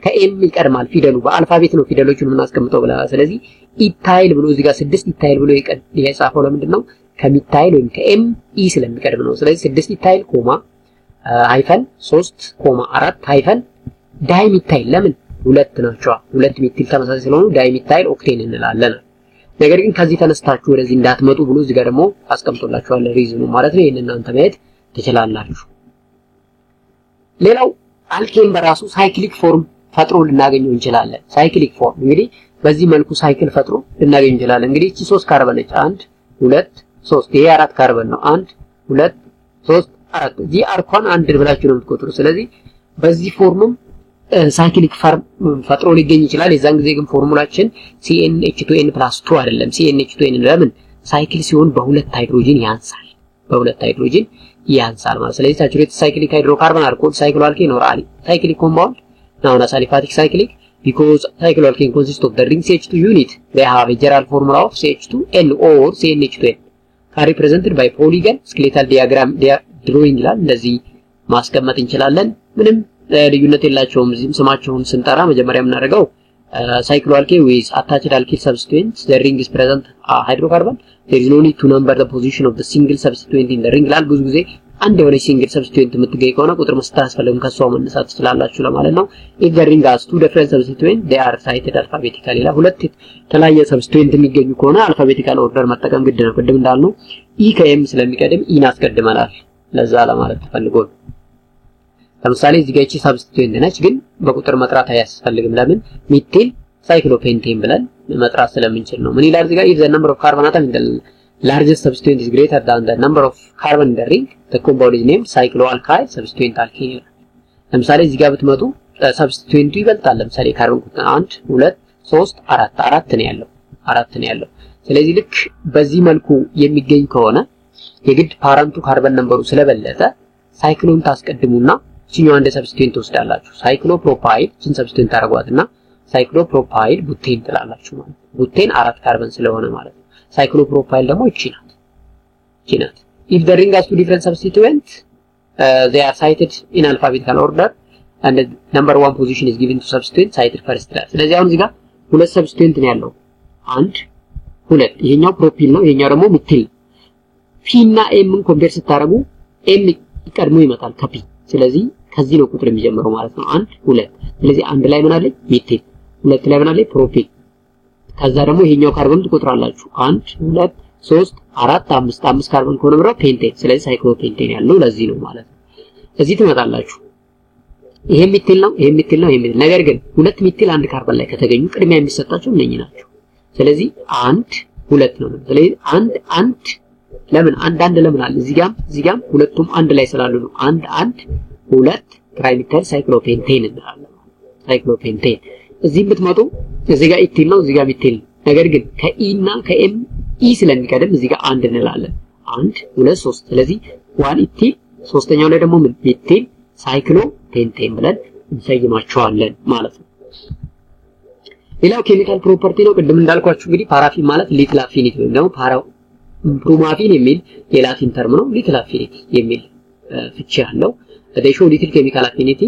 ከኤም ይቀድማል ፊደሉ። በአልፋቤት ነው ፊደሎቹን የምናስቀምጠው ብላ። ስለዚህ ኢታይል ብሎ እዚህ ጋር 6 ኢታይል ብሎ የጻፈው ለምንድን ነው? ከሚታይል ወይም ከኤም ኢ ስለሚቀድም ነው። ስለዚህ 6 ኢታይል ኮማ ሃይፈን 3 ኮማ 4 ሃይፈን ዳይሚታይል። ለምን? ሁለት ናቸው። ሁለት ሚቲል ተመሳሳይ ስለሆኑ ዳይሚታይል ኦክቴን እንላለን። ነገር ግን ከዚህ ተነስታችሁ ወደዚህ እንዳትመጡ ብሎ እዚህ ጋር ደግሞ አስቀምጦላችኋል ሪዝኑ ማለት ነው። ይሄን እናንተ ማየት ትችላላችሁ። ሌላው አልኬን በራሱ ሳይክሊክ ፎርም ፈጥሮ ልናገኘው እንችላለን። ሳይክሊክ ፎርም እንግዲህ በዚህ መልኩ ሳይክል ፈጥሮ ልናገኝ እንችላለን። እንግዲህ እቺ 3 ካርበን ነች። 1 2 3 ይሄ 4 ካርበን ነው። 1 2 3 4 እዚህ አርኳን 1 ብላችሁ ነው የምትቆጥሩ። ስለዚህ በዚህ ፎርምም ሳይክሊክ ፎርም ፈጥሮ ሊገኝ ይችላል። የዛን ጊዜ ግን ፎርሙላችን CnH2n+2 አይደለም። CnH2n ለምን ሳይክል ሲሆን በሁለት ሃይድሮጂን ያንሳል። በሁለት ሃይድሮጂን ያንሳል ማለት። ስለዚህ ሳቹሬትድ ሳይክሊክ ሃይድሮካርበን አልኮል ሳይክሎአልኬን or cyclic compound known as aliphatic cyclic because cycloalkane consists of the ring CH2 unit. They have a general formula of CH2n or CnH2n represented by polygon skeletal diagram drawing ይላል። እንደዚህ ማስቀመጥ እንችላለን። ምንም ልዩነት የላቸውም። እዚህም ስማቸውን ስንጠራ መጀመሪያ የምናደርገው cycloalkane with attached alkyl substituents. The ring is present hydrocarbon. There is no need to number the position of the single substituent in the ring ይላል። ብዙ ጊዜ አንድ የሆነ ሲንግል ሰብስቲቱዌንት የምትገኝ ከሆነ ቁጥር መስጠት አስፈልግም ከሷ መነሳት ትችላላችሁ ለማለት ነው። if the ring has two different substituents they are cited alphabetically ይላል። ሁለት የተለያየ ሰብስቲቱዌንት የሚገኙ ከሆነ አልፋቤቲካል ኦርደር መጠቀም ግድ ነው። ቅድም እንዳልነው ኢ ከኤም ስለሚቀድም ኢን አስቀድመናል። ለዛ ለማለት ተፈልጎ ነው። ለምሳሌ እዚህ ጋር እቺ ሰብስቲቱዌንት ነች፣ ግን በቁጥር መጥራት አያስፈልግም። ለምን ሚቴል ሳይክሎፔንቴን ብለን መጥራት ስለምንችል ነው። ምን ይላል እዚህ ጋር if the number of carbon atoms in the largest substituent is greater than the number of carbon in the ring the compound is named cycloalkyl substituent alkene. ለምሳሌ እዚህ ጋር ብትመጡ ሰብስቲቱዌንቱ ይበልጣል። ለምሳሌ ካርቦን ቁጥር 1 2 3 4 ነው ያለው። ስለዚህ ልክ በዚህ መልኩ የሚገኝ ከሆነ የግድ ፓረንቱ ካርበን ነምበሩ ስለበለጠ ሳይክሎን ታስቀድሙና እቺኛው እንደ ሰብስቲቱዌንት ወስዳላችሁ። ሳይክሎፕሮፓይል እቺን ሰብስቲቱዌንት ታረጓትና ሳይክሎፕሮፓይል ቡቴን ትላላችሁ ማለት ነው። ቡቴን 4 ካርበን ስለሆነ ማለት ነው። ሳይክሎፕሮፓይል ደግሞ እቺ ናት። if the ring has two different substituents they are cited in alphabetical order and the number 1 position is given to substituent cited first ይላል። ስለዚህ አሁን እዚህ ጋር ሁለት ሰብስቲቱዌንት ነው ያለው 1 2 ይሄኛው ፕሮፒል ነው፣ ይሄኛው ደግሞ ሚቲል። ፒ እና ኤም ን ኮምፔር ስታረጉ ኤም ቀድሞ ይመጣል ከፒ። ስለዚህ ከዚህ ነው ቁጥር የሚጀምረው ማለት ነው 1 2። ስለዚህ አንድ ላይ ምን አለ ሚቲል፣ ሁለት ላይ ምን አለ ፕሮፒል። ከዛ ደግሞ ይሄኛው ካርበን ትቆጥራላችሁ 1 2 3 4 5 ካርበን ከሆነ ብራ ፔንቴን። ስለዚህ ሳይክሎፔንቴን ያለው ለዚህ ነው ማለት ነው። እዚህ ትመጣላችሁ ይሄ ሚቲል ነው። ነገር ግን ሁለት ሚቲል አንድ ካርበን ላይ ከተገኙ ቅድሚያ የሚሰጣቸው እነኚህ ናቸው። ስለዚህ 1 2 ነው። ስለዚህ 1 ለምን አንድ ለምን አለ እዚህ ጋም ሁለቱም አንድ ላይ ስላሉ ነው 1 2 ትራይሚታይል ሳይክሎፔንቴን እንላለን። ሳይክሎፔንቴን እዚህ ብትመጡ እዚህ ጋር ኢቲል ነው፣ እዚህ ጋር ሚቲል። ነገር ግን ከኢ እና ከኤም ኢ ስለሚቀድም እዚህ ጋር አንድ እንላለን 1 2 3። ስለዚህ 1 ኢቲል፣ ሶስተኛው ላይ ደግሞ ሚቲል ሳይክሎፔንቴን ብለን እንሰይማቸዋለን ማለት ነው። ሌላው ኬሚካል ፕሮፐርቲ ነው። ቅድም እንዳልኳችሁ እንግዲህ ፓራፊን ማለት ሊትል አፊኒቲ ወይም ደግሞ ፕሩማፊን የሚል የላቲን ተርም ነው። ሊትል አፊኒቲ የሚል ፍቺ ያለው they show little chemical affinity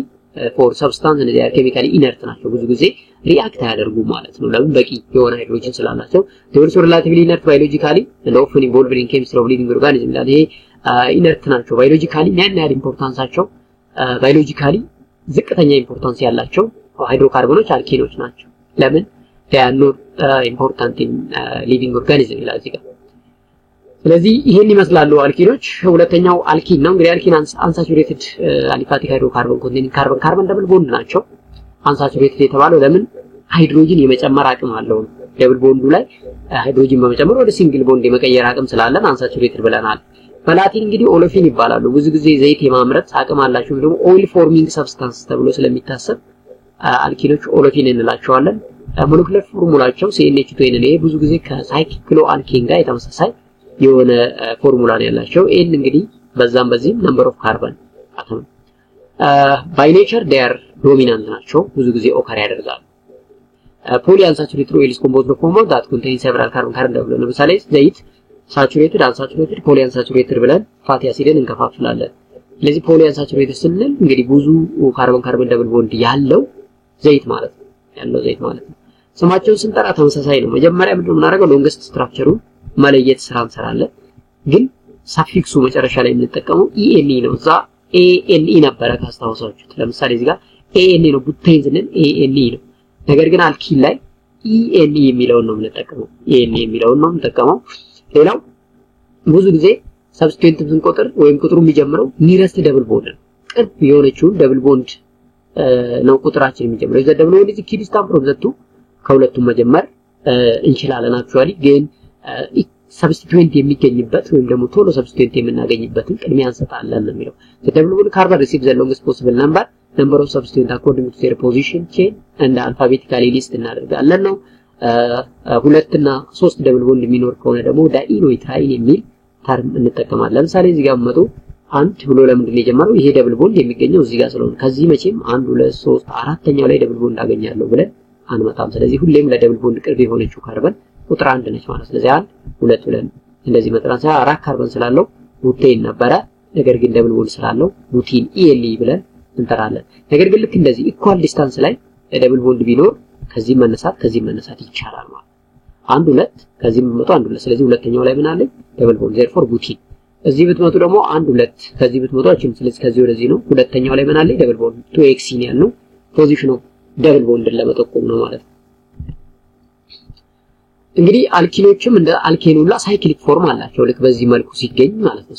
for substance and they are chemically inert ናቸው። ብዙ ጊዜ ሪአክት አያደርጉም ማለት ነው። ለምን በቂ የሆነ ሃይድሮጅን ስላላቸው። they also relatively inert biologically and often involved in chemistry of living organism ይላል። ይሄ ኢነርት ናቸው ባዮሎጂካሊ። ያን ያህል ኢምፖርታንሳቸው ባዮሎጂካሊ ዝቅተኛ ኢምፖርታንስ ያላቸው ሃይድሮካርቦኖች አልኬኖች ናቸው። ለምን they are not important in living organism ይላል እዚህ ጋር። ስለዚህ ይሄን ይመስላሉ አልኪኖች። ሁለተኛው አልኪን ነው። እንግዲህ አልኪን አንሳቹሬትድ አሊፋቲክ ሃይድሮካርቦን ኮንቴኒንግ ካርበን ደብል ቦንድ ናቸው። አንሳቹሬትድ የተባለው ለምን ሃይድሮጅን የመጨመር አቅም አለው። ደብል ቦንዱ ላይ ሃይድሮጅን በመጨመር ወደ ሲንግል ቦንድ የመቀየር አቅም ስላለን አንሳቹሬትድ ብለናል። በላቲን እንግዲህ ኦሎፊን ይባላሉ። ብዙ ጊዜ ዘይት የማምረት አቅም አላቸው። ደግሞ ኦይል ፎርሚንግ ሰብስታንስ ተብሎ ስለሚታሰብ አልኪኖች ኦሎፊን እንላቸዋለን። ሞለኪውላር ፎርሙላቸው CnH2n ነው። ብዙ ጊዜ ከሳይክሎ አልኬን ጋር የተመሳሳይ የሆነ ፎርሙላ ነው ያላቸው። ኤን እንግዲህ በዛም በዚህም ነምበር ኦፍ ካርበን አተም ባይ ኔቸር they are ዶሚናንት ናቸው። ብዙ ጊዜ ኦከር ያደርጋሉ። ፖሊአንሳቹሬትድ ኦይል is composed of compounds that contain several carbon double። ለምሳሌ ዘይት ሳቹሬትድ፣ አንሳቹሬትድ፣ ፖሊአንሳቹሬትድ ብለን ፋቲ አሲድን እንከፋፍላለን። ስለዚህ ፖሊአንሳቹሬትድ ስንል እንግዲህ ብዙ ካርበን ደብል ቦንድ ያለው ዘይት ማለት ነው። ስማቸውን ስንጠራ ተመሳሳይ ነው። መጀመሪያ ምንድነው የምናደርገው ሎንግስት ስትራክቸሩን መለየት ስራ እንሰራለን። ግን ሳፊክሱ መጨረሻ ላይ የምንጠቀመው ኢኤንኢ ነው። እዛ ኤኤንኢ ነበረ ካስታውሳችሁት። ለምሳሌ እዚህ ጋር ኤኤንኢ ነው ቡቴን ስንል ኤኤንኢ ነው። ነገር ግን አልኪን ላይ ኢኤንኢ የሚለውን ነው የምንጠቀመው። ሌላው ብዙ ጊዜ ሰብስቲቱዌንት ስንቆጥር ወይም ቁጥሩ የሚጀምረው ኒረስት ደብል ቦንድ ነው። ቅርብ የሆነችውን ደብል ቦንድ ነው ቁጥራችን የሚጀምረው የዘ ደብል ቦንድ ኪ ዲስታንስ ፍሮም ዘ ቱ ከሁለቱም መጀመር እንችላለን አክቹአሊ ግን ሰብስቲቱዌንት የሚገኝበት ወይም ደግሞ ቶሎ ሰብስቲቱዌንት የምናገኝበትን ቅድሚያ እንሰጣለን ነው የሚለው ዘ ደብል ቦንድ ካርበን ሪሲቭ ዘ ሎንግስት ፖሲብል number of substituent according to their position chain and alphabetically list እናደርጋለን ነው ሁለት እና ሶስት ደብል ቦንድ የሚኖር ከሆነ ደግሞ ዳኢን ወይ ትራይን የሚል ተርም እንጠቀማለን ለምሳሌ እዚህ ጋር መጡ አንድ ብሎ ለምንድን ነው የጀመረው ይሄ ደብል ቦንድ የሚገኘው እዚህ ጋር ስለሆነ ከዚህ መቼም 1 2 3 አራተኛው ላይ ደብል ቦንድ አገኛለሁ ብለን አንመጣም ስለዚህ ሁሌም ለደብል ቦንድ ቅርብ የሆነችው ካርበን ቁጥር 1 ነች ማለት ስለዚህ 1 2 ብለን እንደዚህ መጥራት ሳይሆን አራት ካርበን ስላለው ቡቴን ነበረ ነገር ግን ደብል ቦንድ ስላለው ቡቲን ኢኤልኢ ብለን እንጠራለን ነገር ግን ልክ እንደዚህ ኢኳል ዲስታንስ ላይ ደብል ቦንድ ቢኖር ከዚህ መነሳት ይቻላል ማለት 1 2 ከዚህ መጥቶ 1 2 ስለዚህ ሁለተኛው ላይ ምን አለ ደብል ቦንድ therefore ቡቲን እዚህ ብትመጡ ደግሞ 1 2 ከዚህ ብትመጡ አችም ስለዚህ ከዚህ ወደዚህ ነው ሁለተኛው ላይ ምን አለ ደብል ቦንድ 2x ያለው ፖዚሽኑ ደብል ቦንድን ለመጠቆም ነው ማለት እንግዲህ አልኪኖችም እንደ አልኬኑላ ሳይክሊክ ፎርም አላቸው ልክ በዚህ መልኩ ሲገኝ ማለት ነው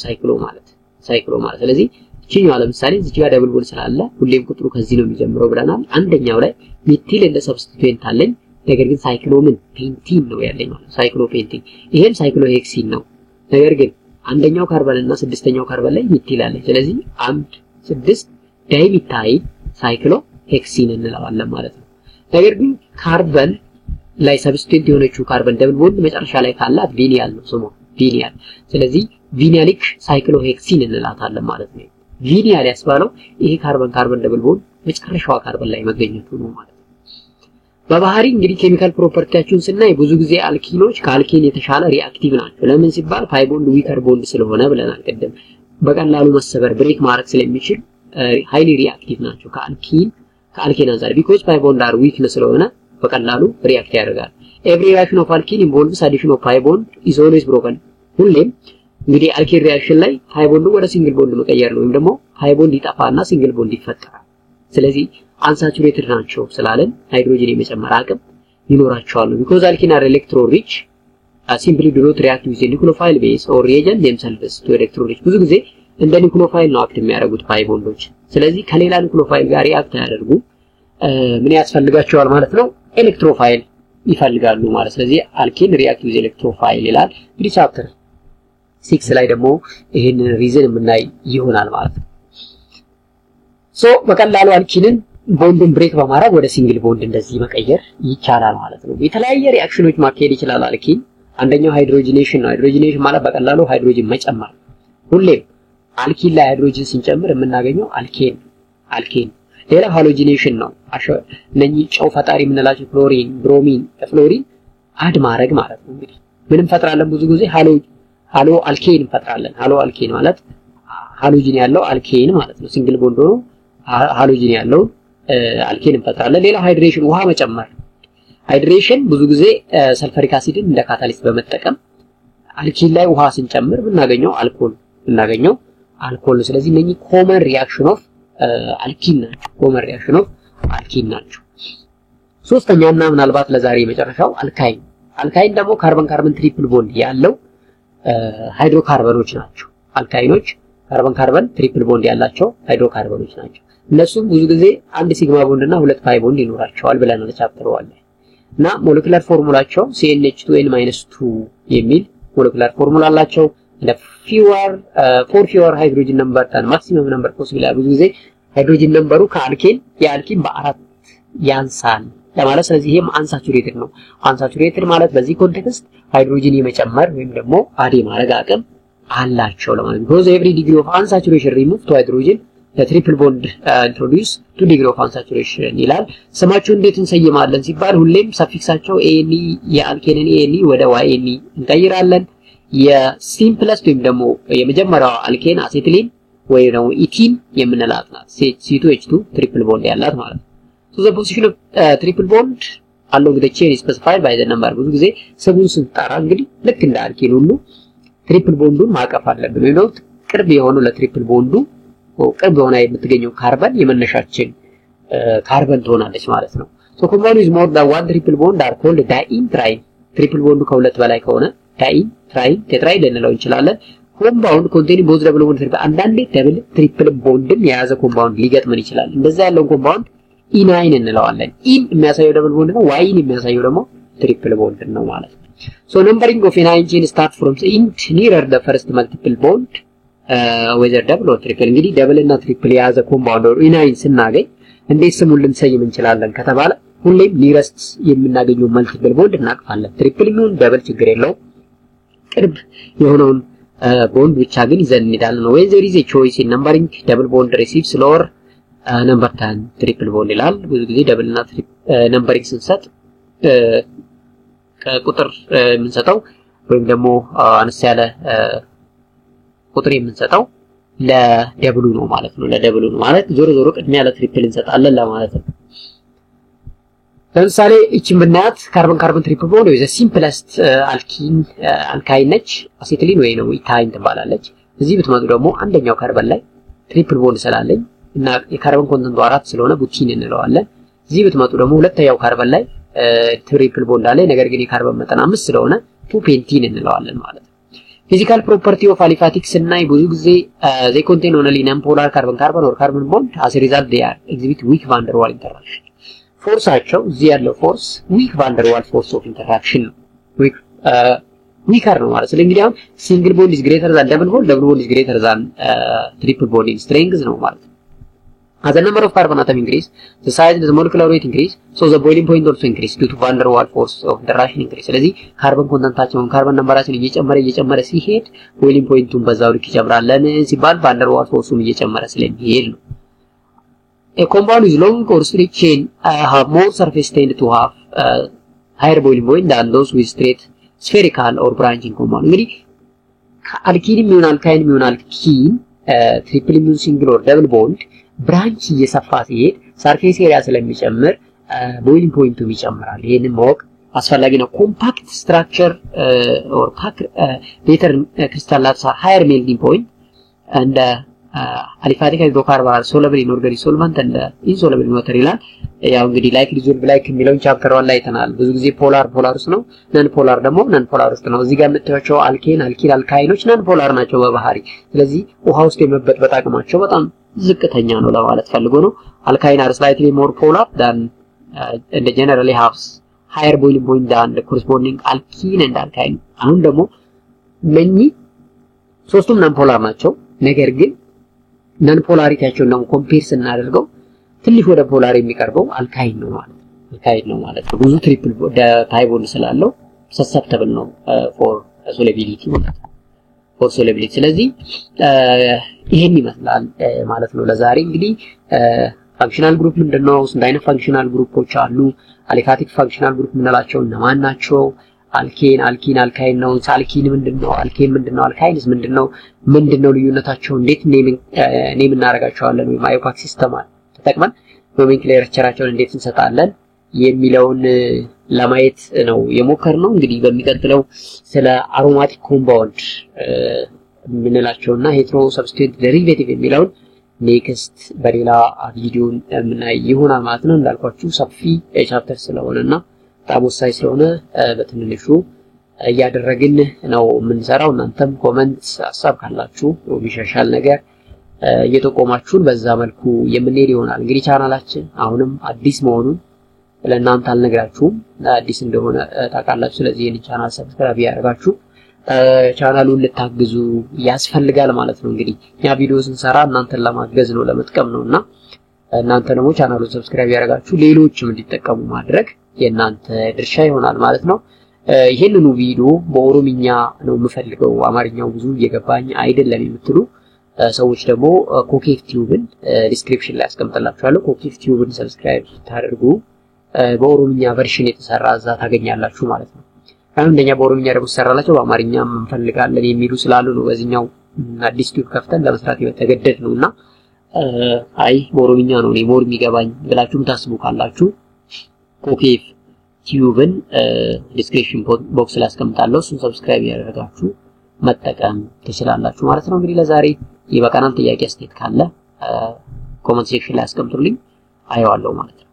ሳይክሎ ማለት ስለዚህ እቺኛው ለምሳሌ እዚህ ጋር ደብል ቦንድ ስላለ ሁሌም ቁጥሩ ከዚህ ነው የሚጀምረው ብለናል አንደኛው ላይ ሚቲል እንደ ሰብስቲቱዌንት አለኝ ነገር ግን ሳይክሎምን ፔንቲን ነው ያለኝ ማለት ሳይክሎ ፔንቲን ይሄም ሳይክሎ ሄክሲን ነው ነገር ግን አንደኛው ካርበን እና ስድስተኛው ካርበን ላይ ሚቲል አለ ስለዚህ 1 6 ዳይሚታይ ሳይክሎ ሄክሲን እንለዋለን ማለት ነው ነገር ግን ካርበን ላይ ሰብስቲቱዌንት የሆነችው ካርበን ደብል ቦንድ መጨረሻ ላይ ካላት ቪኒያል ነው ስሙ ቪኒያል ስለዚህ ቪኒያሊክ ሳይክሎ ሄክሲን እንላታለን ማለት ነው ቪኒያል ያስባለው ይሄ ካርበን ደብል ቦንድ መጨረሻው ካርበን ላይ መገኘቱ ነው ማለት ነው በባህሪ እንግዲህ ኬሚካል ፕሮፐርቲያቸውን ስናይ ብዙ ጊዜ አልኪኖች ከአልኬን የተሻለ ሪአክቲቭ ናቸው ለምን ሲባል ፓይ ቦንድ ዊከር ቦንድ ስለሆነ ብለናል ቀደም በቀላሉ መሰበር ብሬክ ማድረግ ስለሚችል ሃይሊ ሪአክቲቭ ናቸው ከአልኬን አንፃር ቢኮዝ ፓይ ቦንድ አር ዊክነስ ስለሆነ በቀላሉ ሪአክት ያደርጋል ኤቭሪ ሪአክሽን ኦፍ አልኪን ኢንቮልቭስ አዲሽን ኦፍ ፓይ ቦንድ ኢዝ ኦልዌይስ ብሮከን ሁሌም እንግዲህ አልኬን ሪአክሽን ላይ ፓይ ቦንድ ወደ ሲንግል ቦንድ መቀየር ነው ወይም ደግሞ ፓይ ቦንድ ይጣፋና ሲንግል ቦንድ ይፈጠራል ስለዚህ አንሳቹሬትድ ናቸው ስላለን ሃይድሮጅን የመጨመር አቅም ይኖራቸዋል because alkene are electro rich simply do not react with the nucleophile base or reagent themselves to electro rich ብዙ ጊዜ እንደ ኑክሊዮፋይል ነው አክት የሚያደርጉት ፓይ ቦንዶች ስለዚህ ከሌላ ኑክሊዮፋይል ጋር ሪአክት ያደርጉ ምን ያስፈልጋቸዋል ማለት ነው ኤሌክትሮፋይል ይፈልጋሉ ማለት ስለዚህ አልኬን ሪአክት with electrophile ይላል እንግዲህ ቻፕተር 6 ላይ ደግሞ ይሄን ሪዝን የምናይ ይሆናል ማለት ነው ሶ በቀላሉ አልኪንን ቦንዱን ብሬክ በማድረግ ወደ ሲንግል ቦንድ እንደዚህ መቀየር ይቻላል ማለት ነው የተለያየ ሪአክሽኖች ማካሄድ ይችላል አልኪን አንደኛው ሃይድሮጂኔሽን ነው ሃይድሮጂኔሽን ማለት በቀላሉ ሃይድሮጅን መጨመር ሁሌም አልኪን ላይ ሃይድሮጅን ሲንጨምር የምናገኘው አልኬን ሌላ ሃሎጂኔሽን ነው እነኚህ ጨው ፈጣሪ የምንላቸው ክሎሪን ብሮሚን ፍሎሪን አድ ማድረግ ማለት ነው እንግዲህ ምንም ፈጥራለን ብዙ ጊዜ ሃሎ አልኬን ፈጥራለን ሃሎ አልኬን ማለት ሃሎጂን ያለው አልኬን ማለት ነው ሲንግል ቦንድ ሆኖ ሃሎጂን ያለው አልኬን ፈጥራለን ሌላ ሃይድሬሽን ውሃ መጨመር ሃይድሬሽን ብዙ ጊዜ ሰልፈሪክ አሲድን እንደ ካታሊስት በመጠቀም አልኪን ላይ ውሃ ስንጨምር ብናገኘው አልኮል ስለዚህ እነኚህ ኮመን ሪአክሽን ኦፍ አልኪን ናቸው ሶስተኛና ምናልባት ለዛሬ መጨረሻው አልካይን ደግሞ ካርበን ትሪፕል ቦንድ ያለው ሃይድሮካርበኖች ናቸው አልካይኖች ካርበን ትሪፕል ቦንድ ያላቸው ሃይድሮካርበኖች ናቸው እነሱም ብዙ ጊዜ አንድ ሲግማ ቦንድ እና ሁለት ፓይ ቦንድ ይኖራቸዋል ብለናል ቻፕተር 1 ላይ እና ሞለኪውላር ፎርሙላቸው CnH2n-2 የሚል ሞለኪውላር ፎርሙላ አላቸው for fewer hydrogen number than maximum number possible ብዙ ጊዜ ሃይድሮጅን ነምበሩ የአልኪን በአራት ያንሳል ለማለት ስለዚህ ይሄም አንሳቹሬትድ ነው አንሳቹሬትድ ማለት በዚህ ኮንቴክስት ሃይድሮጅን የመጨመር ወይም ደግሞ አድ ማድረግ አቅም አላቸው ለማለት because every degree of unsaturation removed to hydrogen the triple bond introduce to degree of unsaturation ይላል ስማቸው እንዴት እንሰይማለን ሲባል ሁሌም ሰፊክሳቸው ANE የአልኬንን ANE ወደ YNE እንቀይራለን የሲምፕለስት ወይም ደግሞ የመጀመሪያው አልኬን አሴቲሊን ወይ ነው ኢቲን የምንላት ናት C2H2 ትሪፕል ቦንድ ያላት ማለት ነው so the position of triple bond along the chain is specified by the number ብዙ ጊዜ ስሙን ስንጠራ እንግዲህ ልክ እንደ አልኬን ሁሉ ትሪፕል ቦንዱን ማቀፍ አለብን ነው ቅርብ የሆኑ ለትሪፕል ቦንዱ ቅርብ የሆነ የምትገኘው ካርበን የመነሻችን ካርበን ትሆናለች ማለት ነው so combined with more than one triple bond are called diene triene ትሪፕል ቦንዱ ከሁለት በላይ ከሆነ ዳኢን ትራይን ቴትራይድ ልንለው እንችላለን ኮምፓውንድ ኮንቴኒንግ ቦዝ ደብል ቦንድ ትሪፕል አንዳንዴ ደብል ትሪፕል ቦንድን የያዘ ኮምፓውንድ ሊገጥመን ይችላል። እንደዛ ያለውን ኮምፓውንድ ኢናይን እንለዋለን። ኢን የሚያሳየው ደብል ቦንድ ነው፣ ዋይን የሚያሳየው ደግሞ ትሪፕል ቦንድ ነው ማለት ነው። ሶ ነምበሪንግ ኦፍ ኢናይን ቼን ስታርት ፍሮም ኢንድ ኒረር ዘ ፈርስት መልቲፕል ቦንድ ዌዘር ደብል ኦር ትሪፕል። እንግዲህ ደብል እና ትሪፕል የያዘ ኮምፓውንድ ኦር ኢናይን ስናገኝ እንዴት ስሙን ልንሰይም እንችላለን ከተባለ ሁሌም ኒረስት የምናገኘው መልቲፕል ቦንድ እናቅፋለን። ትሪፕል ይሁን ደብል ችግር የለውም፣ ቅርብ የሆነውን ቦንድ ብቻ ግን ይዘን እንሄዳለን። ወይ there is a choice in numbering double bond receives lower number than triple bond ይላል። ብዙ ጊዜ ደብል እና ነምበሪንግ ስንሰጥ ከቁጥር የምንሰጠው ወይም ደግሞ አነስ ያለ ቁጥር የምንሰጠው ለደብሉ ነው ማለት ነው። ለደብሉ ነው ማለት ዞሮ ዞሮ ቅድሚያ ለትሪፕል እንሰጣለን ለማለት ነው። ለምሳሌ እቺን ብናያት ካርቦን ካርቦን ትሪፕል ቦንድ ወይ ዘ ሲምፕለስት አልካይን ነች። አሴትሊን ወይ ነው ኢታይን ትባላለች። እዚህ ብትመጡ ደግሞ አንደኛው ካርበን ላይ ትሪፕል ቦንድ ስላለኝ እና የካርቦን ኮንተንቱ 4 ስለሆነ ቡቲን እንለዋለን። እዚህ ብትመጡ ደግሞ ሁለተኛው ካርበን ላይ ትሪፕል ቦንድ አለ፣ ነገር ግን የካርበን መጠን 5 ስለሆነ 2 ፔንቲን እንለዋለን ማለት ነው። ፊዚካል ፕሮፐርቲ ኦፍ አሊፋቲክስ እና ብዙ ጊዜ they contain only non-polar carbon carbon or carbon bond as a result they are exhibit weak van der Waal interaction. ፎርሳቸው እዚህ ያለው ፎርስ weak van der Waal force of interaction ነው። weaker ነው ማለት ስለዚህ እንግዲህ አሁን single bond is greater than double bond is greater than triple bond in strength ነው ማለት ነው። As the number of carbon atom increase, the size of the molecular weight increase, so the boiling point also increase due to van der Waal force of interaction increase. ስለዚህ ካርቦን ኮንተንታቸውን ካርቦን ነምበራችን እየጨመረ ሲሄድ ቦይሊንግ ፖይንቱን በዛው ልክ ይጨምራል ሲባል van der Waal forceም እየጨመረ ስለሚሄድ ነው። A compound is long or straight chain have more surface tend to have higher boiling point than those with straight spherical or branching compound. እንግዲህ አልኪንም ይሁን አልካይንም ይሁን አልኪን ትሪፕል ይሁን ሲንግል ኦር ደብል ቦንድ ብራንች እየሰፋ ሲሄድ ሰርፌስ ኤሪያ ስለሚጨምር ቦይሊንግ ፖይንቱም ይጨምራል። ይሄንን ማወቅ አስፈላጊ ነው። ኮምፓክት ስትራክቸር ኦር ፓክ ሌተር ክሪስታላይዝ ሃየር ሜልቲንግ ፖይንት and aliphatic hydrocarbon are soluble in organic solvent and insoluble in water ይላል። ያው እንግዲህ ላይክ ዲዞልቭ ላይክ የሚለውን ቻፕተር 1 ላይ ተናል። ብዙ ጊዜ ፖላር ውስጥ ነው፣ ነን ፖላር ደግሞ ነን ፖላር ውስጥ ነው። እዚህ ጋር የምታዩቸው አልኬን አልኪል አልካይኖች ነን ፖላር ናቸው በባህሪ። ስለዚህ ውሃ ውስጥ የመበጥበጥ አቅማቸው በጣም ዝቅተኛ ነው ለማለት ፈልጎ ነው። አልካይን are slightly more polar than and generally have higher boiling point than the corresponding alkene and alkyne። አሁን ደግሞ እነኚህ ሶስቱም ነን ፖላር ናቸው። ነገር ግን ነን ፖላሪቲያቸውን ደግሞ ኮምፔር ስናደርገው ትንሽ ወደ ፖላር የሚቀርበው አልካይን ነው ማለት ነው። ብዙ ትሪፕል ታይ ቦንድ ስላለው ሰሰፕተብል ነው ፎር ሶሉቢሊቲ ማለት ነው። ፎር ሶሉቢሊቲ ስለዚህ ይሄን ይመስላል ማለት ነው። ለዛሬ እንግዲህ ፋንክሽናል ግሩፕ ምንድነው? ስንት አይነት ፋንክሽናል ግሩፖች አሉ? አሊፋቲክ ፋንክሽናል ግሩፕ ምንላቸው እነማን ናቸው? አልኬን አልኪን አልካይን ነው። አልኪን ምንድነው? አልኬን ምንድነው? አልካይንስ ምንድነው ልዩነታቸው? እንዴት ኔም እናደርጋቸዋለን? ወይ ማዮፓክ ሲስተም ተጠቅመን ኖሜንክሌቸራቸውን እንዴት እንሰጣለን የሚለውን ለማየት ነው የሞከርነው። እንግዲህ በሚቀጥለው ስለ አሮማቲክ ኮምፓውንድ ምንላቸውና ሄትሮ ሰብስቲቲዩት ዴሪቬቲቭ የሚለውን ኔክስት በሌላ ቪዲዮ የምናይ ይሆናል ማለት ነው። እንዳልኳችሁ ሰፊ ቻፕተር ስለሆነና በጣም ወሳኝ ስለሆነ በትንንሹ እያደረግን ነው የምንሰራው። እናንተም ኮሜንት ሐሳብ ካላችሁ ቢሻሻል ነገር እየተቆማችሁን በዛ መልኩ የምንሄድ ይሆናል። እንግዲህ ቻናላችን አሁንም አዲስ መሆኑን ለእናንተ አልነግራችሁም፣ አዲስ እንደሆነ ታውቃላችሁ። ስለዚህ ይህን ቻናል ሰብስክራይብ ያደርጋችሁ ቻናሉን ልታግዙ ያስፈልጋል ማለት ነው። እንግዲህ ያ ቪዲዮ ስንሰራ እናንተን ለማገዝ ነው ለመጥቀም ነውና እናንተ ደግሞ ቻናሉን ሰብስክራይብ ያደርጋችሁ ሌሎችም እንዲጠቀሙ ማድረግ የእናንተ ድርሻ ይሆናል ማለት ነው። ይሄንኑ ቪዲዮ በኦሮምኛ ነው የምፈልገው፣ አማርኛው ብዙ እየገባኝ አይደለም የምትሉ ሰዎች ደግሞ ኮኬፍ ቲዩብን ዲስክሪፕሽን ላይ አስቀምጥላችኋለሁ። ኮኬፍ ቲዩብን ሰብስክራይብ ታደርጉ በኦሮምኛ ቨርሽን የተሰራ እዛ ታገኛላችሁ ማለት ነው። አሁን እንደኛ በኦሮምኛ ደግሞ ሰራላችሁ በአማርኛም እንፈልጋለን የሚሉ ስላሉ ነው በዚህኛው አዲስ ቲዩብ ከፍተን ለመስራት የተገደድ ነውና አይ በኦሮምኛ ነው እኔ ሞር የሚገባኝ ብላችሁ ታስቡ ካላችሁ ኮኬፍ ቲዩብን ዲስክሪፕሽን ቦክስ ላይ አስቀምጣለሁ። እሱን ሰብስክራይብ ያደርጋችሁ መጠቀም ትችላላችሁ ማለት ነው። እንግዲህ ለዛሬ ይበቃናል። ጥያቄ አስተያየት ካለ ኮሜንት ሴክሽን ላይ አስቀምጡልኝ፣ አየዋለሁ ማለት ነው።